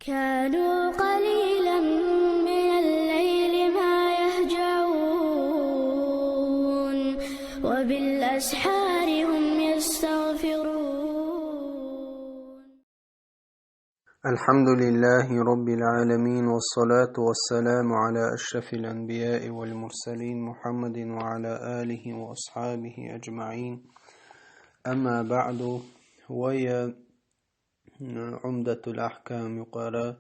كانوا قليلا من الليل ما يهجعون وبالأسحار هم يستغفرون. الحمد لله رب العالمين، والصلاة والسلام على أشرف الأنبياء والمرسلين محمد وعلى آله وأصحابه أجمعين. أما بعد، وهي عمدة الأحكام يقرأ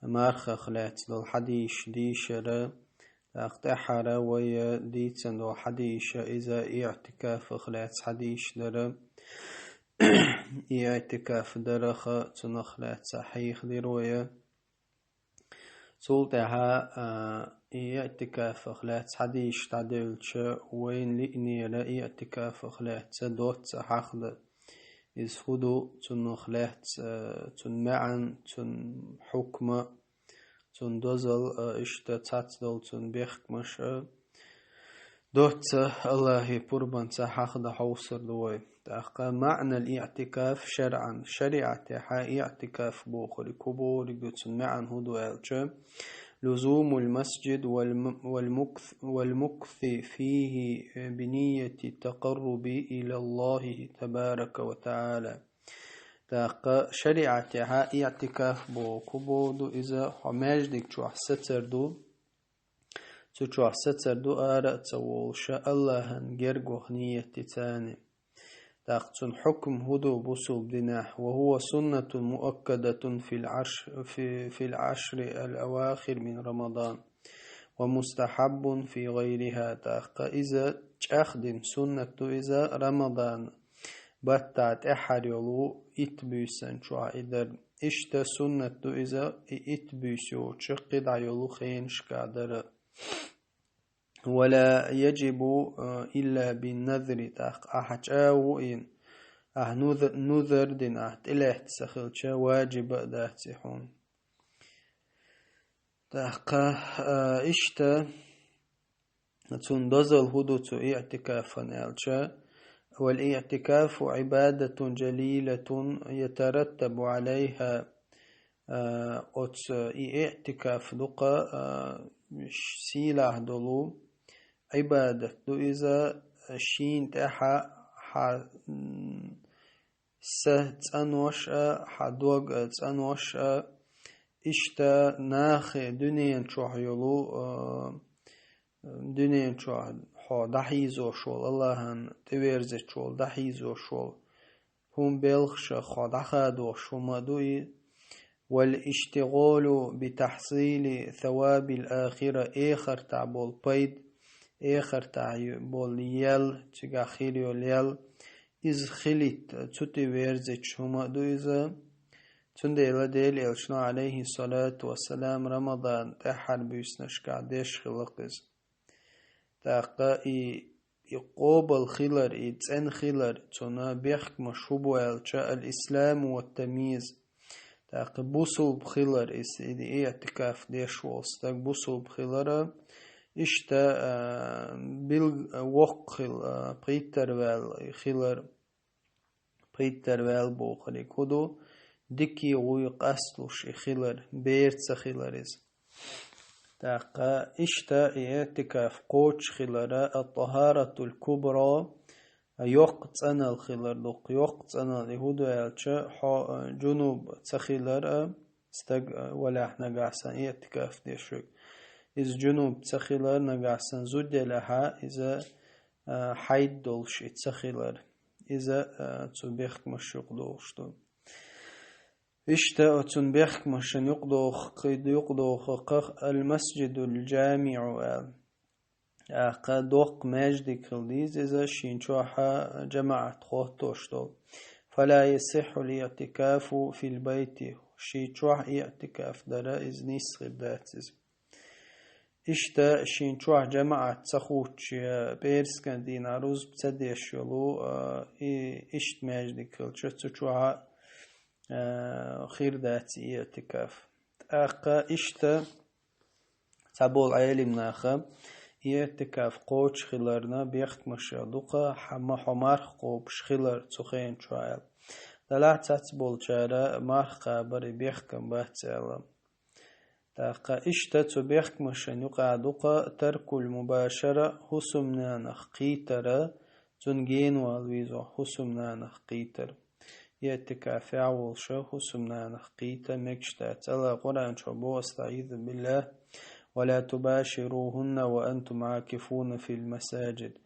مارخ خلات الحديث ديشرة أقتحر وهي ديتن الحديث إذا اعتكاف خلات حديث درة اعتكاف درخة تنخلات صحيح دروية سلطها اعتكاف خلات حديث تعدلش وين لئني لا اعتكاف خلات دوت حخد إذ هدو تنخلات تنمعن تنحكم تندزل اشتتاتدل تنبيخك مش دوت الله بربان تحخد حوصر دوي. تأقى معنى الاعتكاف شرعا شريعة اعتكاف بوخري كبوري بيتن معن هدو ألجا لزوم المسجد والمكث فيه بنية التقرب إلى الله تبارك وتعالى. تأقى شريعة اعتكاف بو كبورو إذا حماجدك تشوح ستردو آراء تولش الله نجرقه نية تاني. تاقتن حكم هدو بصوب دناح، وهو سنة مؤكدة في العشر الأواخر من رمضان، ومستحب في غيرها. تاق إذا تأخذ سنة إذا رمضان بطات أحر يلو إتبوسن شو إذا إشت سنة إذا إتبوسيو تشقد عيلو خينش قادر، ولا يجب إلا بالنذر. تاق أحج إن نذر دين أحد إله تسخلش واجب داتحون. تاق إشتا تندزل هدو اعتكافا ألشا، والاعتكاف عبادة جليلة يترتب عليها اعتكاف دقا سيلاح دلو عبادة دو إذا شين تحا تنوش حدوغ تنوش إشتا ناخي دنيا تشوح يلو دنيا تشوح حو دحيزو شول اللهن تبيرزي شول دحيزو شول هم بلخش خو دخادو شمدوي، والاشتغال بتحصيل ثواب الآخرة آخر تعبول بيد آخر تعبول يل تغاخيريو اليل إذ خلت تتويرزت شمدو إذا تنديلا ديل إلشنا عليه الصلاة والسلام رمضان تحر بيسنش قعدش خلقز. تاقا يقوبل خلر يتسن خلر تنا بيخك مشروبو الشاء الإسلام والتمييز. تاق بوصل بخلر إسيدي اعتكاف ديش وستاق بوصل بخلر إشتا بالوقل بريتر وال خلر بريتر وال بوخري كدو دكي ويقاسلوش خلر بيرتس خلرز. تاقا إشتا اعتكاف قوش خلر الطهارة الكبرى يقتن الخلر دق يقتن اليهود يالشا جنوب تخلر استق ولا احنا قاعسن اعتكاف ديشك إذ جنوب تخلر نقاعسن زود لها إذا حيد دولش تخلر إذا تبيخ مشيق دوشتو إشتا تنبيخ مشان يقدوخ قيد يقدوخ قخ المسجد الجامع دوق ماجد كلديز إذا شينشوحا جماعة خوتوشتو، فلا يصح الاعتكاف في البيت شينشوح اعتكاف درا إذ نسخ داتز. إشتا شينشوح جماعة تخوتش بيرسكن دينا روز بتديش يلو إشت ماجد كلدش تشوحا خير داتي اعتكاف. أقا إشتا تابول عيلم ناخب اعتكاف قوش خلرنا بيخت مشادوقا حما حمار قوبش خلر تخين شوال دلا تاتبول شارا مارخا بري بيحكم باتسالا تاقا إشتا تبيحك مشان يقعدوقا ترك المباشرة حسمنا نخقيتر تنجين والويزو حسمنا نخقيتر يتكاف عول شو حسمنا نخقيتر مكشتا تلا قرآن شبو استعيذ بالله ولا تباشروهن وأنتم عاكفون في المساجد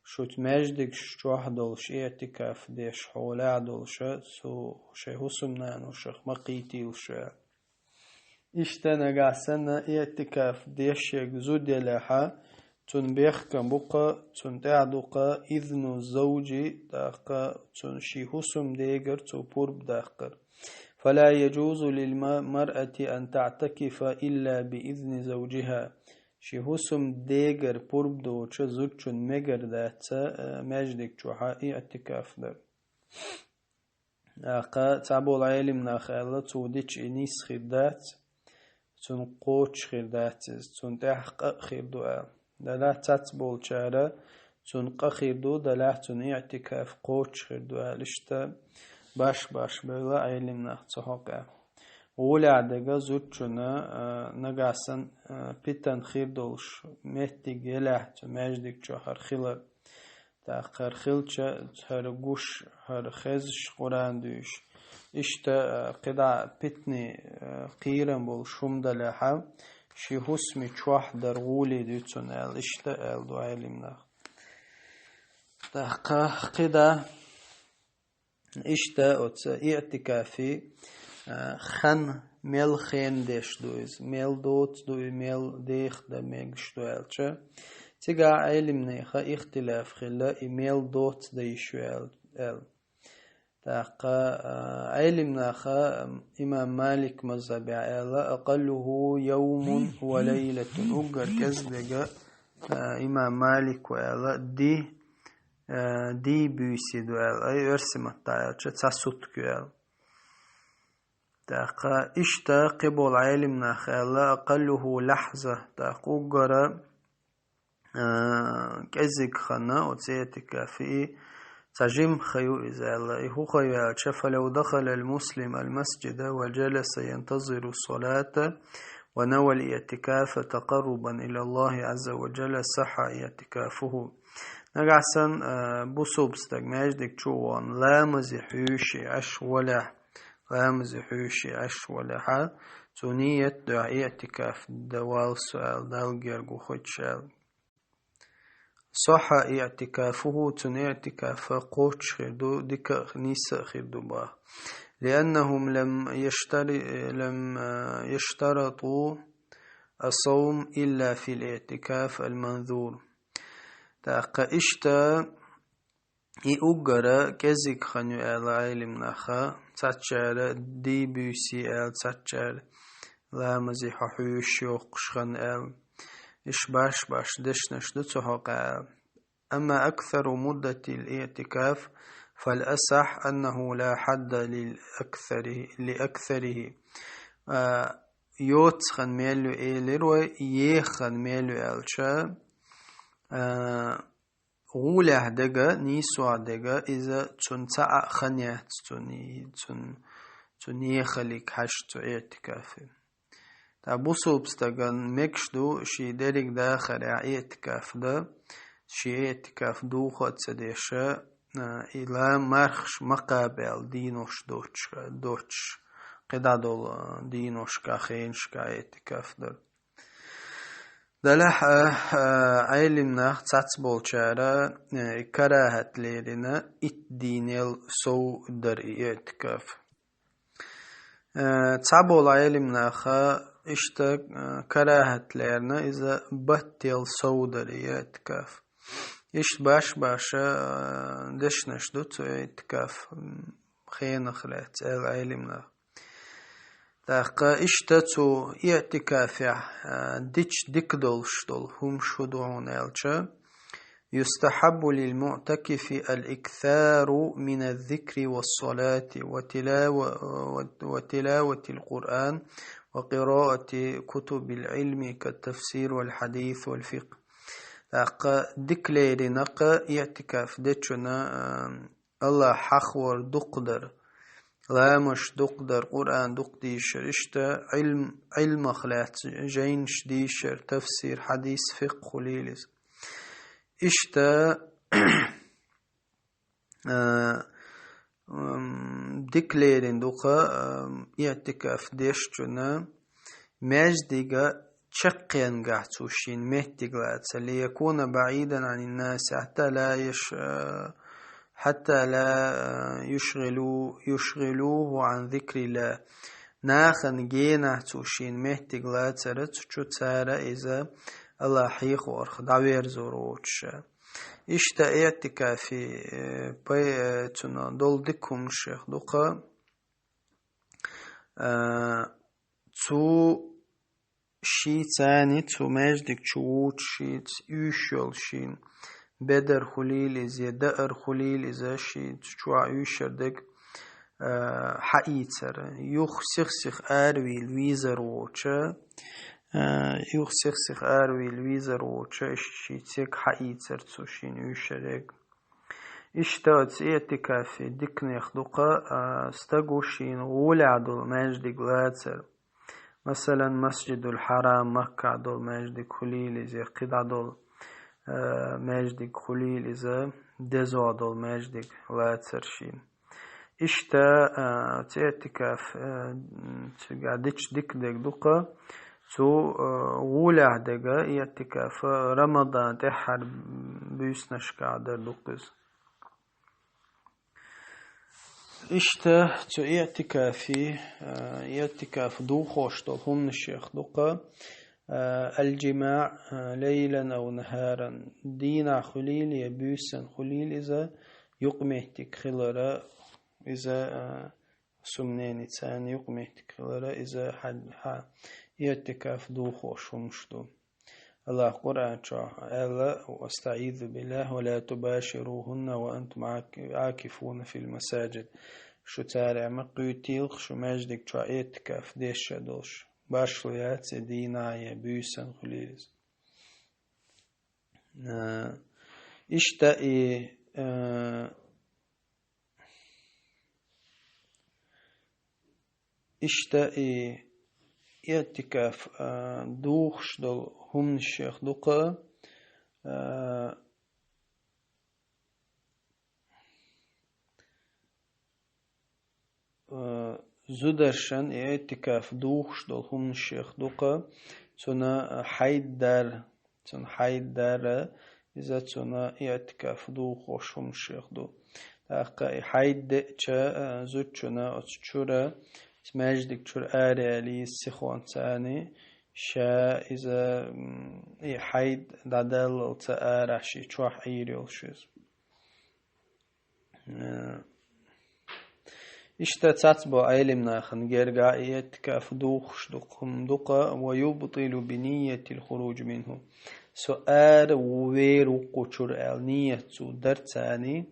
شوت ماجدك شوح دولش اعتكاف ديش حولا دولش سو شي حسمنا نوشخ مقيتي وشا اشتنا قاسنا اعتكاف ديش يجزود يلاحا تنبيخ كمبقى تنتعدقى إذن الزوج داقا تنشي حسم ديگر تبورب داقر فلا يجوز للمرأة أن تعتكف إلا بإذن زوجها شي حسم ديگر پورب دوچه زوجن مگر داتا مجدك جوحا اعتكاف در آقا تعبول عالم ناخالة توديش إنيس خدات تنقوش خداتز تنتحقق خدوها دلا تتبول شارع تنقى خدو دلا تن اعتكاف قوش خدوها لشتا باش بلا عالم ناختصحقا ولعدغا زوجنا نغاسن بيتن خيردولش مهتي جلاحت ماجدك جوهر خيلر تاخر خيلچا هرغوش هر خزش قران دوش اشتا قدا بيتني قيرن بول شومدلها شي حسمي چوح در غولي دوتون ال اشتا ال دو علمنا تاخا قدا اشتا اوت اعتكافي خن ميل خين ديش دوز ميل دوت دوي ميل ديخ دا ميغش دوالچا تيغا علمنا خا اختلاف خلا ميل دوت ديشوال ال تاقا علمنا خا امام مالك مذهب عيالا اقله يوم وليلة اقر كزدقا امام مالك وعيالا دي بيسي دوال اي ارسمت دايالچا تسوت كوال تاقا اشتا قبول علمنا خالا أقله لحظة تاقو قرى كزيك خنا وتسيتك في تجم خيو إذا الله هو خيو فلو دخل المسلم المسجد وجلس ينتظر الصلاة ونوى الاعتكاف تقربا إلى الله عز وجل صح اعتكافه نقعسن بصوبستك ماجدك جوان لا مزحوشي عش ولا غامز حوشي عش ولا حال تونية دعاء اعتكاف دوال سؤال دال جرغو خدشال صح اعتكافه توني اعتكاف قوش خردو ديك نيسا خردو با لأنهم لم يشترطوا الصوم إلا في الاعتكاف المنذور تاقا اشتا اقرأ كزيك خنو آل علم نخا تاتشار دي بيسي آل تاتشار لا مزيح حيوش يوقشخن آل إش باش دشنش دتوحق آل أما أكثر مدة الاعتكاف فالأصح أنه لا حد لأكثره يوتخن ميلو إيلر ويخن ميلو آلشا غوله دقا نيسوا دقا إذا تنتع خنيات تني خليك حشت اعتكافي تابوسو بستقن مكشدو شي دارك داخل اعتكاف دا شي اعتكاف دو خد سديشا إلا مرخش مقابل دينوش دوتش قدادول دينوش كاخينش كاعتكاف دا دلح علمنا تاتبول شارع كراهة ليرنا الدينيل سو در اعتكاف تابول علمنا خا اشتا كراهة ليرنا إذا بطل سو در اعتكاف اشت باش دشنش دوت اعتكاف خين خلات علمنا تاقا اشتتو اعتكافع ديك دول هم شدعون الچا يستحب للمعتكف الإكثار من الذكر والصلاة وتلاوة القرآن وقراءة كتب العلم كالتفسير والحديث والفقه تاقا ديك ليري نقا اعتكاف ديتشنا الله حخور دقدر لا مش دق در قرآن دق ديشر اشتا علم خلات جينش ديشر تفسير حديث فقه خليلز اشتا ديكليرين دوقا اعتكاف ديشتنا مجدقا تشقين قاعدوشين مهتقلات ليكون بعيدا عن الناس حتى لا يشغلوه عن ذكر الله ناخن جينا توشين مهتقلات رتشو تسارة إذا الله حيخ ورخ دعوير زوروتش إشتا اعتكافي باي تنا دول دكم شيخ دوقا تو شي تاني تو مجدك تشوت شيت يشول شين بدر خليل إذا دأر خليل إذا شيت شوا يشردك حقيتر يخ سخ أروي الويزر وچه يخ سخ أروي الويزر وچه شيتك حقيتر تشين يشردك اشتات اعتكافي دكني خدقة استقوشين غولعدو مجدك لاتر مثلا مسجد الحرام مكة عدول مجدك خليل إذا قد عدول مجدك خليل إذا دزو عدول مجدك لاتر شين اشتا تعتكاف تقعدش دك دقة تو غولع دقا اعتكاف رمضان تحر بيسنش قادر دقز اشتا تو اعتكاف دو خوشتل هم الشيخ دقا الجماع ليلا أو نهارا دينا خليل يبوسن خليل إذا يقمهتك خلرا إذا سمنين تاني يقمهتك خلرا إذا اعتكاف دو خوش همشتو الله قرآن ألا واستعيذ بالله ولا تباشروهن وأنتم عاكفون في المساجد شو تارع مقيتيل شو مجدك شو اعتكاف ديش دوش باشليات ديناية بيسن خليز اشتائي اعتكاف دوخش دل هم الشيخ دقا زودرشن اعتكاف دوخش دل هم الشيخ دقا تنا حيد دار إذا تنا اعتكاف دوخش هم الشيخ دو تاقا حيد چا زودشنا اتشورا مجدك تشور آريالي السخوان تاني شا إذا حيد دادل تآرشي تشوح إيريول شيز اشتتت علمنا خنجرقا اعتكاف دوخش دقهم دقا ويبطل بنية الخروج منه سؤال وويرو قشر نية درتاني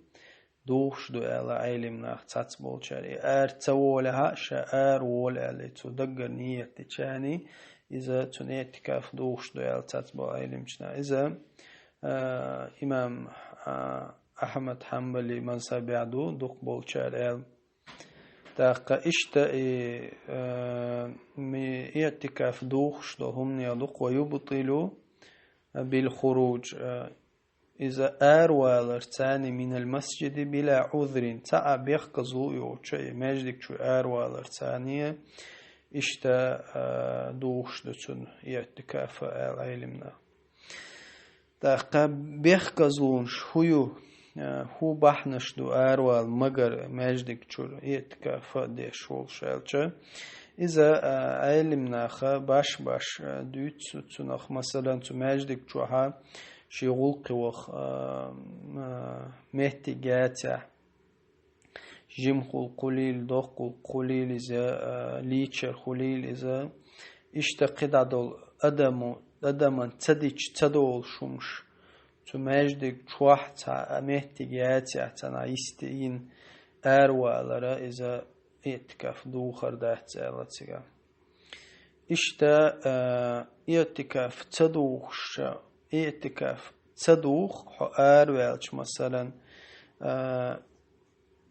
دوخش دو على علمنا تتبول شاري تولها شعار ولا تدقر نية تشاني إذا اعتكاف دوخش دو على تتبول علمنا إذا إمام أحمد حنبلي مذهب عدو دقبول شاري تاقا اشتا اعتكاف دوخش دو هم يدق ويبطل بالخروج إذا أروالر تاني من المسجد بلا عذر تاع بيخكزو يوچي مجدك شو أروالر تانية اشتا دوخش دتون اعتكاف العلمنا تاقا بيخكزونش هو بحنش دو أروال مگر مجدك شو اعتكاف ديش والشالچه إذا علمنا خا باش دوت تنخ مثلا تو مجدك شوها شغل قوخ مهتجاتا جمخ قليل دق قليل إذا ليتشر قليل إذا اشتقد عدل أدم تديش تدول شمش تمجدك شوحتا مهتجاتا تنعيستين أروالرا إذا اعتكاف دوخر دهت ألتسيغا اشتا اعتكاف تدوخش اعتكاف تصدوخ حقار والش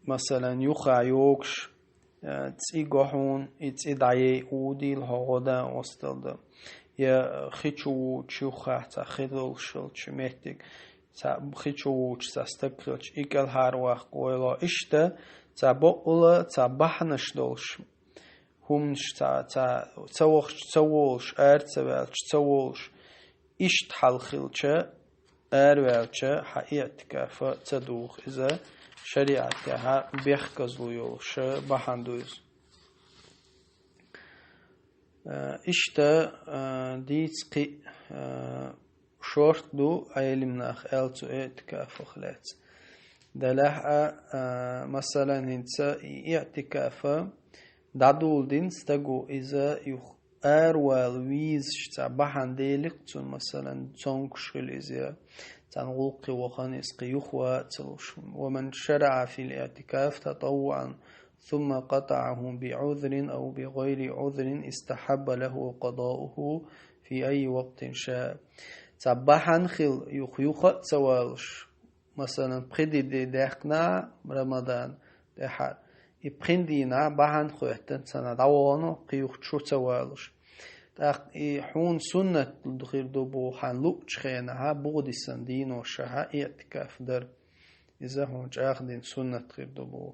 مثلا يقع يوكش تيجوحون يتدعي ودي الهودا وستلد يا خيشو تشوخه تخذل شل تشمتك خيشو تستقلش إكل هارواح قويلا إشتا تبقولا تبحنش دولش همش تسوولش أرتسوالش تسوولش إشت حلخلش أروالش حقيقتك فتدوخ إذا شريعتها بيخكزلو يولش بحندوز إشتا ديتسقي شورت دو أيلمناخ ألتو إعتكاف خلات دلها مثلا هنسا إعتكاف دادول دين ستاقو إذا يخ أروال ويز شتا بحنديلك تون مثلا تونكشل إذا تنغلقي وخان إسقي يخوى تلوش ومن شرع في الاعتكاف تطوعا ثم قطعه بعذر أو بغير عذر استحب له قضاؤه في أي وقت شاء تبحن خل يخيخ تسوالش مثلا بخدي دي داخنا رمضان دحر يبخندينا بحن خويتن سنة دوانو قيوخ تشو تسوالش تاق حون سنة الدخير دوبو حان لوكش خينها بغدي سندين وشها اعتكاف در إذا هون جاخدين سنة غير دوبو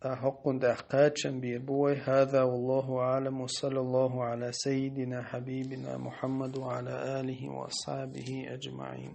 حق دحقاتشن بيربوي هذا والله أعلم وصلى الله على سيدنا حبيبنا محمد وعلى آله وأصحابه أجمعين.